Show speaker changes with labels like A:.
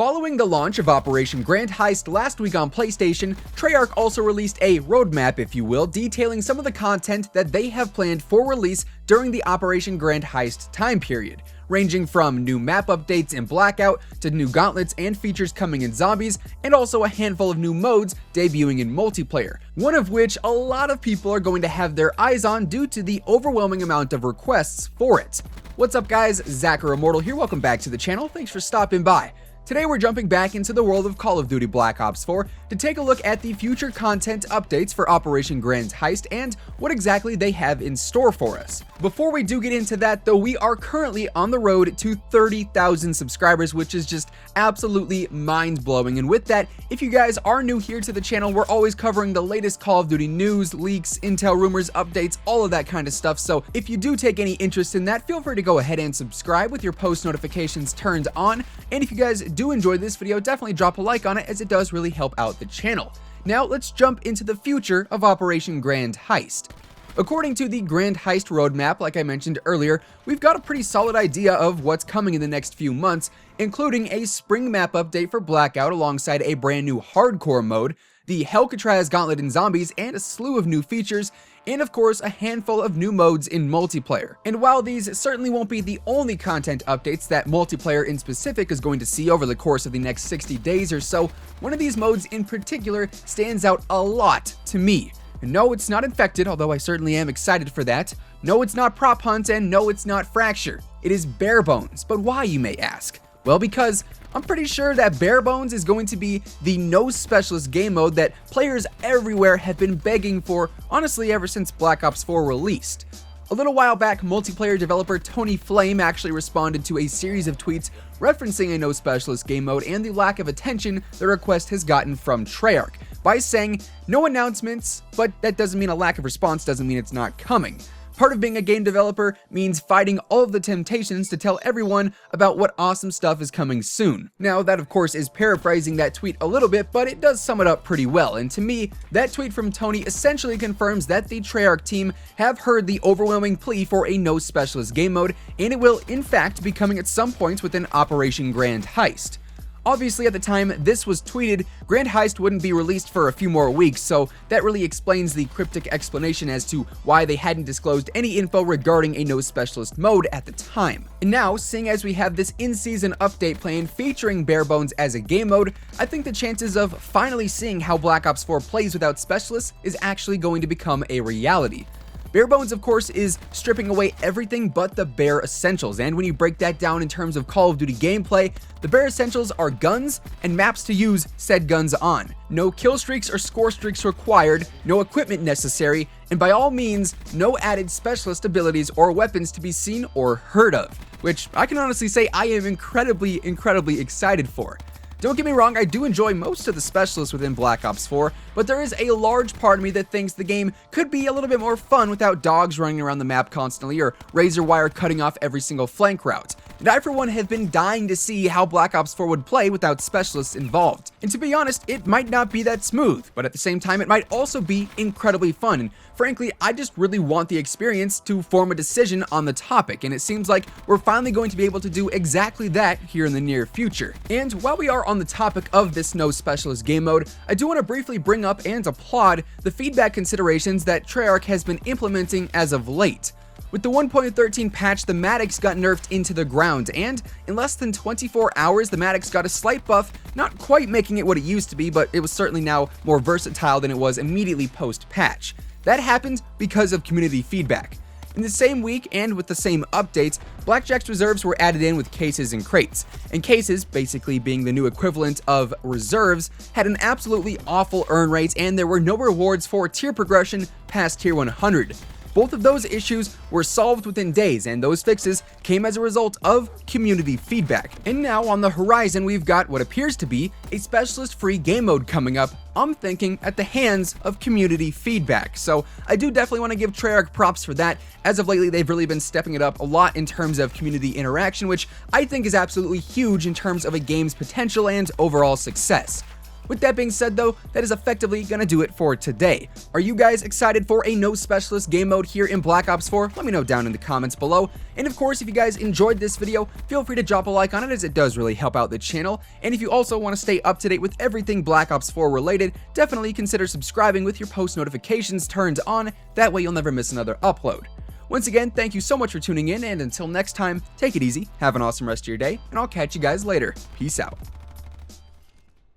A: Following the launch of Operation Grand Heist last week on PlayStation, Treyarch also released a roadmap, if you will, detailing some of the content that they have planned for release during the Operation Grand Heist time period, ranging from new map updates in Blackout to new gauntlets and features coming in Zombies, and also a handful of new modes debuting in multiplayer, one of which a lot of people are going to have their eyes on due to the overwhelming amount of requests for it. What's up guys, Zachary Immortal here, welcome back to the channel, thanks for stopping by. Today we're jumping back into the world of Call of Duty Black Ops 4 to take a look at the future content updates for Operation Grand Heist and what exactly they have in store for us. Before we do get into that though, we are currently on the road to 30,000 subscribers, which is just absolutely mind-blowing. And with that, if you guys are new here to the channel, we're always covering the latest Call of Duty news, leaks, intel, rumors, updates, all of that kind of stuff. So if you do take any interest in that, feel free to go ahead and subscribe with your post notifications turned on. And if you guys do enjoy this video, definitely drop a like on it as it does really help out the channel. Now let's jump into the future of Operation Grand Heist. According to the Grand Heist roadmap, like I mentioned earlier, we've got a pretty solid idea of what's coming in the next few months, including a spring map update for Blackout alongside a brand new hardcore mode, the Alcatraz Gauntlet in Zombies, and a slew of new features, and of course a handful of new modes in multiplayer. And while these certainly won't be the only content updates that multiplayer in specific is going to see over the course of the next 60 days or so, one of these modes in particular stands out a lot to me. And no, it's not Infected, although I certainly am excited for that. No, it's not Prop Hunt, and no, it's not Fracture. It is Barebones. But why, you may ask? Well, because I'm pretty sure that Barebones is going to be the no specialist game mode that players everywhere have been begging for, honestly, ever since Black Ops 4 released. A little while back, multiplayer developer Tony Flame actually responded to a series of tweets referencing a no specialist game mode and the lack of attention the request has gotten from Treyarch by saying, no announcements, but that doesn't mean a lack of response doesn't mean it's not coming. Part of being a game developer means fighting all of the temptations to tell everyone about what awesome stuff is coming soon. Now, that of course is paraphrasing that tweet a little bit, but it does sum it up pretty well. And to me, that tweet from Tony essentially confirms that the Treyarch team have heard the overwhelming plea for a no specialist game mode, and it will in fact be coming at some point within Operation Grand Heist. Obviously, at the time this was tweeted, Grand Heist wouldn't be released for a few more weeks, so that really explains the cryptic explanation as to why they hadn't disclosed any info regarding a no specialist mode at the time. And now, seeing as we have this in-season update plan featuring Barebones as a game mode, I think the chances of finally seeing how Black Ops 4 plays without specialists is actually going to become a reality. Barebones, of course, is stripping away everything but the bare essentials, and when you break that down in terms of Call of Duty gameplay, the bare essentials are guns and maps to use said guns on. No kill streaks or score streaks required, no equipment necessary, and by all means, no added specialist abilities or weapons to be seen or heard of, which I can honestly say I am incredibly excited for. Don't get me wrong, I do enjoy most of the specialists within Black Ops 4, but there is a large part of me that thinks the game could be a little bit more fun without dogs running around the map constantly or razor wire cutting off every single flank route. And I for one have been dying to see how Black Ops 4 would play without specialists involved. And to be honest, it might not be that smooth, but at the same time it might also be incredibly fun. And frankly, I just really want the experience to form a decision on the topic, and it seems like we're finally going to be able to do exactly that here in the near future. And while we are on the topic of this no specialist game mode, I do want to briefly bring up and applaud the feedback considerations that Treyarch has been implementing as of late. With the 1.13 patch, the Maddox got nerfed into the ground, and in less than 24 hours, the Maddox got a slight buff, not quite making it what it used to be, but it was certainly now more versatile than it was immediately post-patch. That happened because of community feedback. In the same week and with the same updates, Blackjack's reserves were added in with cases and crates, and cases, basically being the new equivalent of reserves, had an absolutely awful earn rate, and there were no rewards for tier progression past tier 100. Both of those issues were solved within days, and those fixes came as a result of community feedback. And now on the horizon, we've got what appears to be a specialist-free game mode coming up, I'm thinking at the hands of community feedback. So I do definitely want to give Treyarch props for that. As of lately, they've really been stepping it up a lot in terms of community interaction, which I think is absolutely huge in terms of a game's potential and overall success. With that being said though, that is effectively gonna do it for today. Are you guys excited for a no specialist game mode here in Black Ops 4? Let me know down in the comments below. And of course, if you guys enjoyed this video, feel free to drop a like on it, as it does really help out the channel. And if you also want to stay up to date with everything Black Ops 4 related, definitely consider subscribing with your post notifications turned on. That way you'll never miss another upload. Once again, thank you so much for tuning in, and until next time, take it easy, have an awesome rest of your day, and I'll catch you guys later. Peace out.